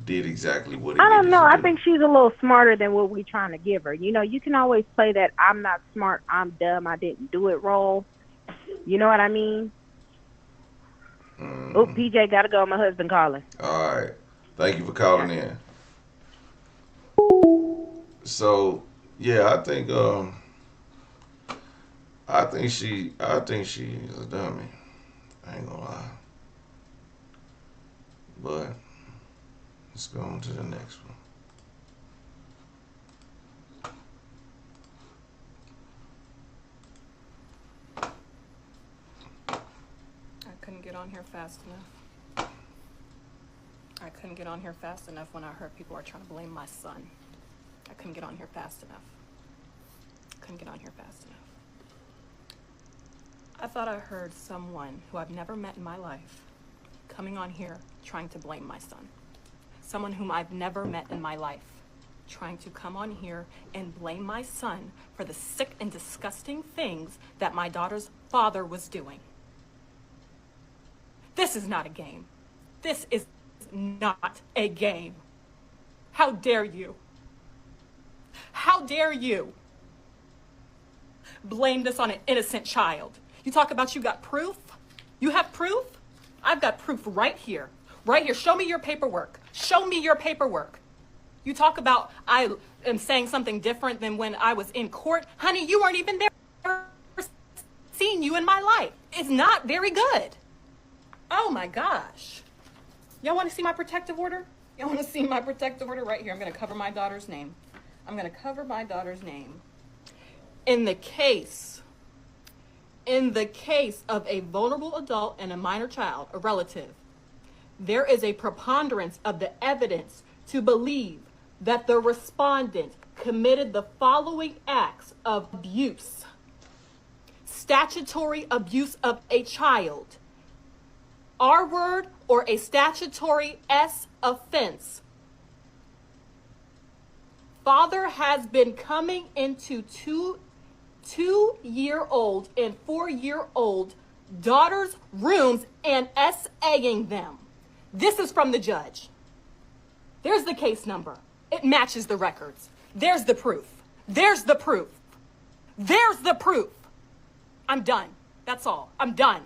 did exactly what he
I don't
needed
know.
to
I
do.
think she's a little smarter than what we're trying to give her. You know, you can always play that I'm not smart, I'm dumb, I didn't do it role. You know what I mean? Oh, PJ, gotta go. My husband calling.
All right. Thank you for calling
Okay.
in. So yeah, I think she is a dummy. I ain't gonna lie. But let's go on to the next one.
I couldn't get on here fast enough. I couldn't get on here fast enough when I heard people are trying to blame my son. I couldn't get on here fast enough. Couldn't get on here fast enough. I thought I heard someone who I've never met in my life coming on here trying to blame my son. Someone whom I've never met in my life trying to come on here and blame my son for the sick and disgusting things that my daughter's father was doing. This is not a game. This is not a game. How dare you? How dare you blame this on an innocent child? You talk about you got proof? You have proof? I've got proof right here. Right here. Show me your paperwork. Show me your paperwork. You talk about I am saying something different than when I was in court. Honey, you weren't even there. I've never seen you in my life. It's not very good. Oh my gosh. Y'all want to see my protective order? Y'all want to see my protective order right here? I'm going to cover my daughter's name. I'm going to cover my daughter's name. In the case of a vulnerable adult and a minor child, a relative, there is a preponderance of the evidence to believe that the respondent committed the following acts of abuse. Statutory abuse of a child. R word or a statutory S offense. Father has been coming into two-year-old and 4-year-old daughters' rooms and SAing them. This is from the judge. There's the case number. It matches the records. There's the proof. There's the proof. There's the proof. I'm done. That's all. I'm done.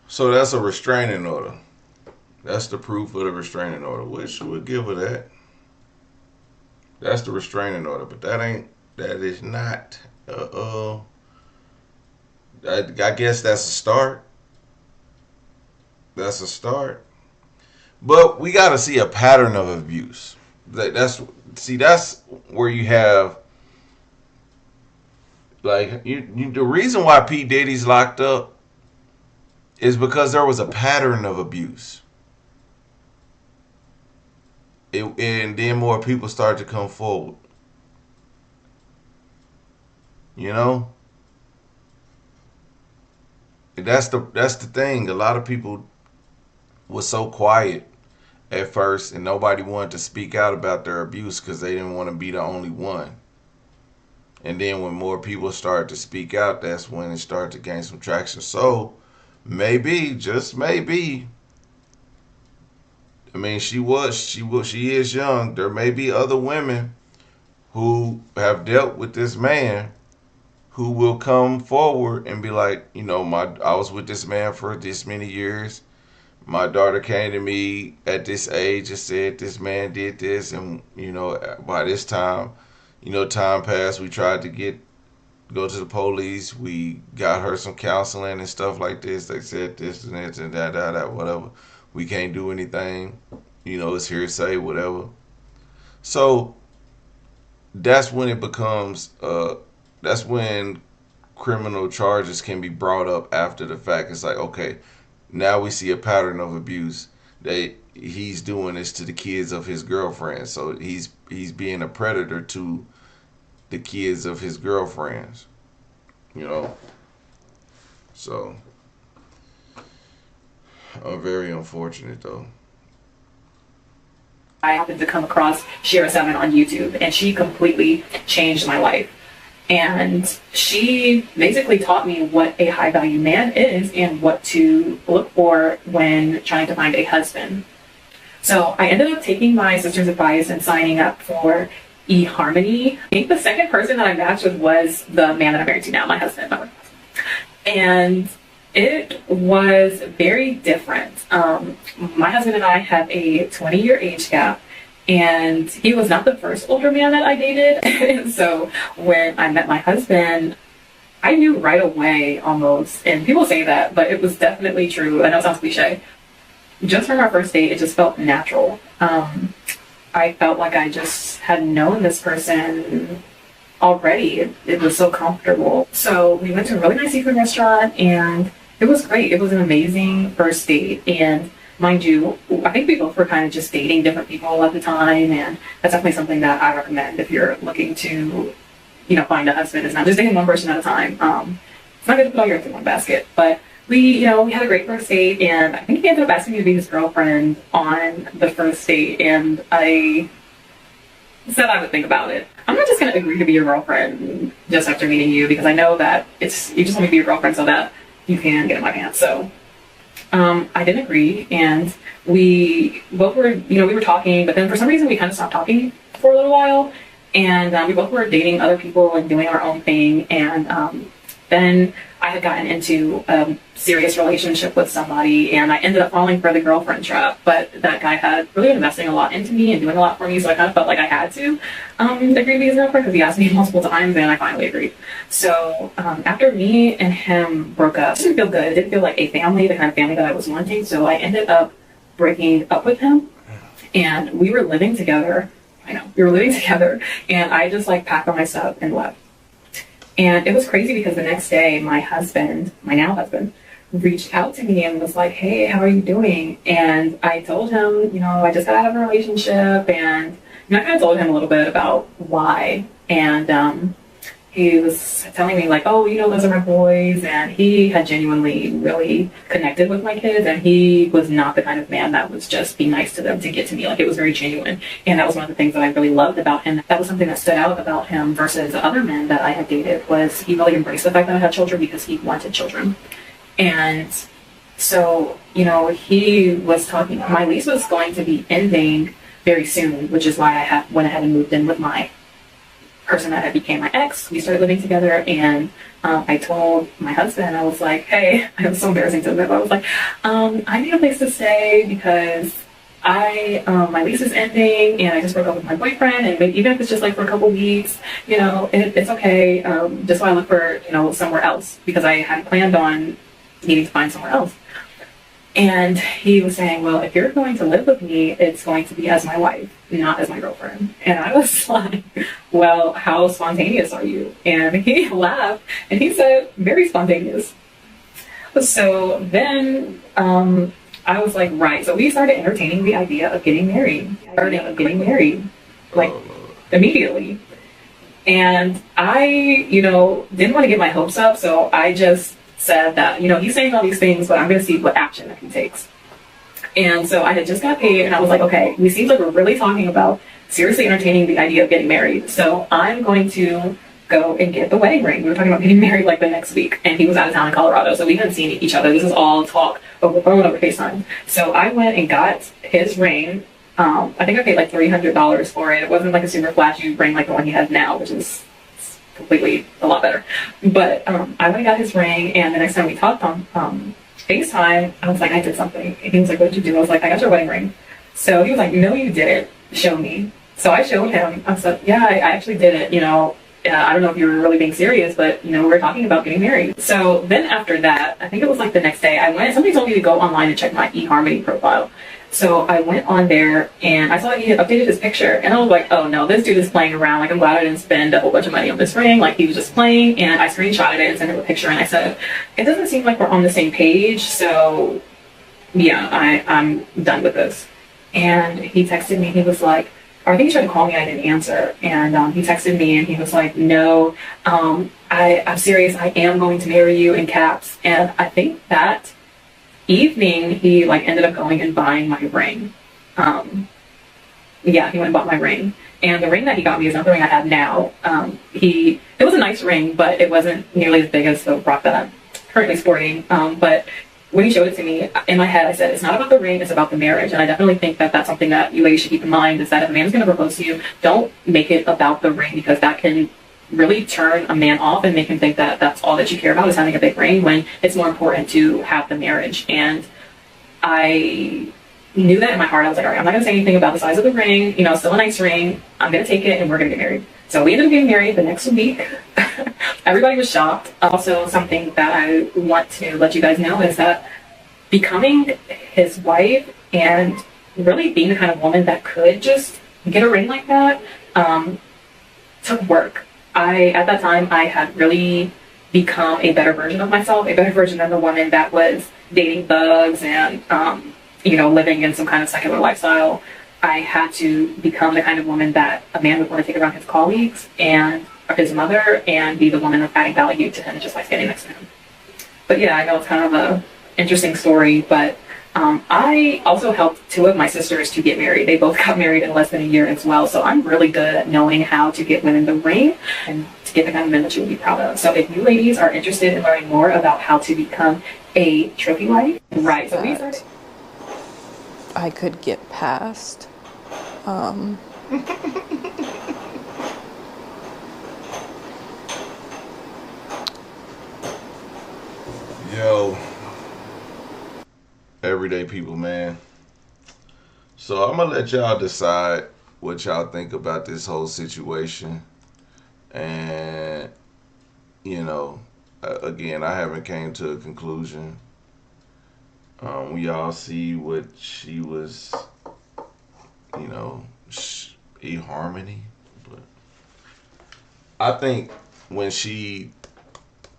So that's a restraining order. That's the proof of the restraining order, which we'll give her that. That's the restraining order, but that is not, I guess that's a start. That's a start. But we got to see a pattern of abuse. That's where you have, like, the reason why P. Diddy's locked up is because there was a pattern of abuse. And then more people started to come forward. You know? And that's the thing. A lot of people was so quiet at first, and nobody wanted to speak out about their abuse because they didn't want to be the only one. And then when more people started to speak out, that's when it started to gain some traction. So maybe, just maybe, I mean, she is young. There may be other women who have dealt with this man who will come forward and be like, you know, I was with this man for this many years. My daughter came to me at this age and said this man did this, and you know, by this time, You know, time passed. We tried to go to the police. We got her some counseling and stuff like this. They said this and that and that, whatever. We can't do anything. You know, it's hearsay, whatever. So that's when it becomes. That's when criminal charges can be brought up after the fact. It's like, okay, now we see a pattern of abuse. He's doing this to the kids of his girlfriend. So he's being a predator to the kids of his girlfriends. You know. So very unfortunate though.
I happened to come across SheraSeven on YouTube, and she completely changed my life. And she basically taught me what a high value man is and what to look for when trying to find a husband. So I ended up taking my sister's advice and signing up for eHarmony. I think the second person that I matched with was the man that I'm married to now, my husband. And it was very different. My husband and I have a 20-year age gap, and he was not the first older man that I dated. And so when I met my husband, I knew right away almost, and people say that, but it was definitely true. I know it sounds cliche. Just from our first date, it just felt natural. I felt like I just had known this person already. It was so comfortable. So we went to a really nice seafood restaurant, and it was great. It was an amazing first date. And mind you, I think we both were kind of just dating different people at the time, and that's definitely something that I recommend if you're looking to, find a husband. It's not just dating one person at a time. It's not good to put all your eggs in one basket, but we had a great first date, and I think he ended up asking me to be his girlfriend on the first date, and I said I would think about it. I'm not just going to agree to be your girlfriend just after meeting you, because I know that you just want me to be your girlfriend so that you can get in my pants. So I didn't agree, and we both were, we were talking, but then for some reason we kind of stopped talking for a little while, and we both were dating other people and doing our own thing, and then I had gotten into a serious relationship with somebody, and I ended up falling for the girlfriend trap. But that guy had really been investing a lot into me and doing a lot for me, so I kind of felt like I had to agree to be his girlfriend, because he asked me multiple times, and I finally agreed. So after me and him broke up, it didn't feel good. It didn't feel like a family, the kind of family that I was wanting. So I ended up breaking up with him, and we were living together. We were living together, and I just packed all my stuff and left. And it was crazy because the next day, my now husband, reached out to me and was like, "Hey, how are you doing?" And I told him, I just got out of a relationship, and I kind of told him a little bit about why. And he was telling me "Oh, those are my boys," and he had genuinely really connected with my kids, and he was not the kind of man that was just be nice to them to get to me. It was very genuine, and that was one of the things that I really loved about him. That was something that stood out about him versus the other men that I had dated, was he really embraced the fact that I had children because he wanted children. And so, he was talking, my lease was going to be ending very soon, which is why I went ahead and moved in with my person that had became my ex. We started living together, and I told my husband, I was like, "Hey," it was so embarrassing to admit, but I was like, "I need a place to stay because my lease is ending, and I just broke up with my boyfriend, and maybe, even if it's just for a couple weeks, it's okay. Just while I look for somewhere else, because I had planned on needing to find somewhere else." And he was saying, "Well, if you're going to live with me, it's going to be as my wife, not as my girlfriend." And I was like, "Well, how spontaneous are you?" And he laughed, and he said, "Very spontaneous." So then I was like, right. So we started entertaining the idea of getting married. Immediately. And I, didn't want to get my hopes up, so I just said that, he's saying all these things, but I'm going to see what action that he takes. And so I had just got paid, and I was like, okay, we seem like we're really talking about seriously entertaining the idea of getting married. So I'm going to go and get the wedding ring. We were talking about getting married the next week, and he was out of town in Colorado, so we hadn't seen each other. This is all talk over phone, over FaceTime. So I went and got his ring. I think I paid $300 for it. It wasn't a super flashy ring like the one he has now, which is completely a lot better. But I went and got his ring, and the next time we talked on FaceTime, I was like, "I did something." And he was like, "What did you do?" I was like, "I got your wedding ring." So he was like, "No, you didn't. Show me." So I showed him. I said, yeah, I actually did it. I don't know if you were really being serious, but we were talking about getting married. So then after that, I think it was like the next day, somebody told me to go online and check my eHarmony profile. So I went on there and I saw that he had updated his picture, and I was like, oh no, this dude is playing around. Like, I'm glad I didn't spend a whole bunch of money on this ring. Like, he was just playing. And I screenshotted it and sent him a picture, and I said, it doesn't seem like we're on the same page. So yeah, I'm done with this. And he texted me. He was like, or I think he tried to call me. I didn't answer. And he texted me and he was like, no, I'm serious. I am going to marry you, in caps. And I think that evening he like ended up going and buying my ring. He went and bought my ring. And the ring that he got me is not the ring I have now. It was a nice ring, but it wasn't nearly as big as the rock that I'm currently sporting. But when he showed it to me, in my head, I said, it's not about the ring, it's about the marriage. And I definitely think that that's something that you ladies should keep in mind, is that if a man's going to propose to you, don't make it about the ring, because that can really turn a man off and make him think that that's all that you care about is having a big ring, when it's more important to have the marriage. And I knew that in my heart. I was like, all right, I'm not going to say anything about the size of the ring. Still a nice ring. I'm going to take it and we're going to get married. So we ended up getting married the next week. Everybody was shocked. Also, something that I want to let you guys know is that becoming his wife and really being the kind of woman that could just get a ring like that took work. At that time, I had really become a better version of myself, a better version of the woman that was dating thugs and, living in some kind of secular lifestyle. I had to become the kind of woman that a man would want to take around his colleagues and his mother, and be the woman that's adding value to him, just like standing next to him. But yeah, I know it's kind of a interesting story, but I also helped two of my sisters to get married. They both got married in less than a year as well. So I'm really good at knowing how to get women the ring and to get the kind of men that you would be proud of. So if you ladies are interested in learning more about how to become a trophy wife, right? So we started.
I could get past.
Yo, everyday people, man. So I'm gonna let y'all decide what y'all think about this whole situation. And again, I haven't came to a conclusion. We all see what she was, eHarmony. But I think when he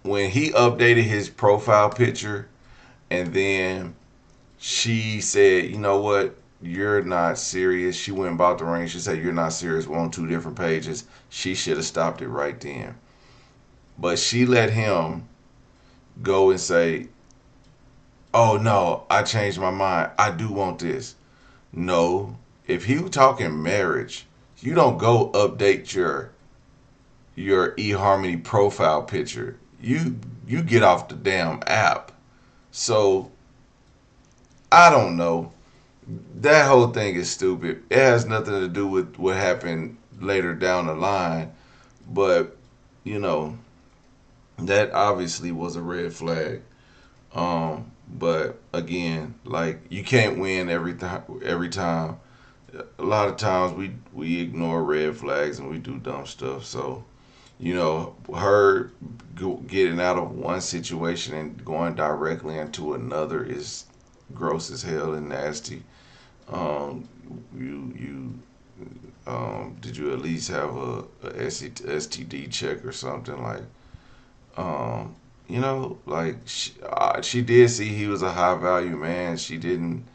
updated his profile picture, and then she said, you know what, you're not serious. She went and bought the ring. She said, you're not serious. We're on two different pages. She should have stopped it right then. But she let him go and say, oh no, I changed my mind. I do want this. No, if he was talking marriage, you don't go update your eHarmony profile picture. You get off the damn app. So I don't know. That whole thing is stupid. It has nothing to do with what happened later down the line. But, that obviously was a red flag. But again, like, you can't win every time. A lot of times we ignore red flags and we do dumb stuff. So, her getting out of one situation and going directly into another is gross as hell and nasty. Did you at least have a STD check or something? Like, like she did see he was a high value man. She didn't.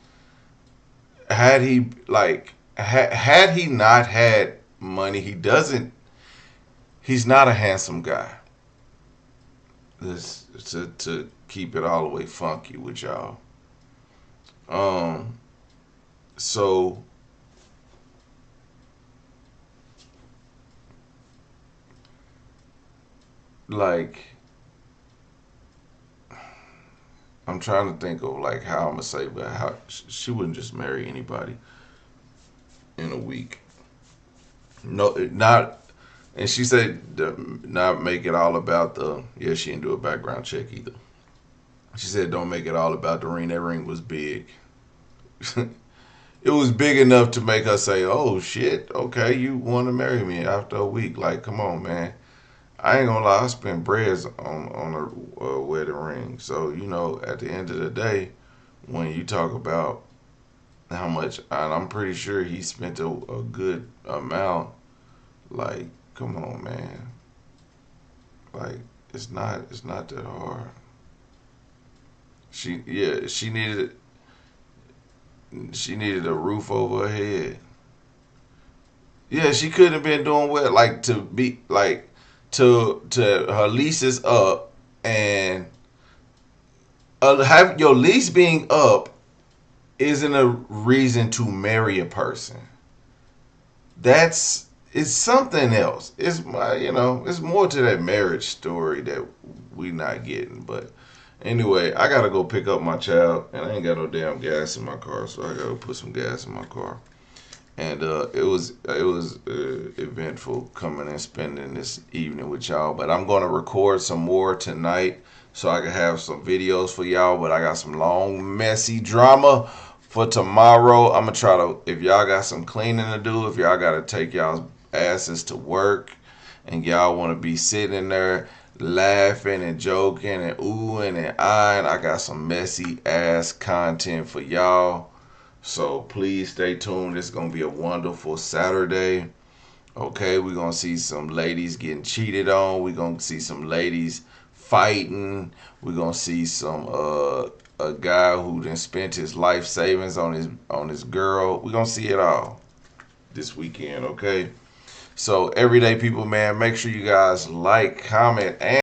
Had he not had money, he's not a handsome guy. This to keep it all the way funky with y'all. So like, I'm trying to think of like how I'm gonna say, but how she wouldn't just marry anybody in a week. No, not. And she said not make it all about she didn't do a background check either. She said don't make it all about the ring. That ring was big. it was big enough to make her say, "Oh shit, okay, you want to marry me after a week?" Like, come on, man. I ain't gonna lie, I spent breads on a wedding ring. So at the end of the day, when you talk about how much, and I'm pretty sure he spent a good amount. Like, come on, man. Like, it's not that hard. She needed a roof over her head. Yeah, she couldn't have been doing well. Like to be like to her lease is up, and have your lease being up isn't a reason to marry a person. That's it's something else. It's more to that marriage story that we not getting. But anyway, I gotta go pick up my child, and I ain't got no damn gas in my car, so I gotta put some gas in my car. And it was eventful coming and spending this evening with y'all. But I'm gonna record some more tonight so I can have some videos for y'all. But I got some long, messy drama for tomorrow. I'm gonna try to. If y'all got some cleaning to do, if y'all gotta take y'all's asses to work, and y'all want to be sitting there laughing and joking and oohing and eyeing, I got some messy ass content for y'all. So please stay tuned. It's gonna be a wonderful Saturday. Okay, we're gonna see some ladies getting cheated on. We're gonna see some ladies fighting. We're gonna see some a guy who then spent his life savings on his girl. We're gonna see it all this weekend, okay? So everyday people, man, make sure you guys like, comment, and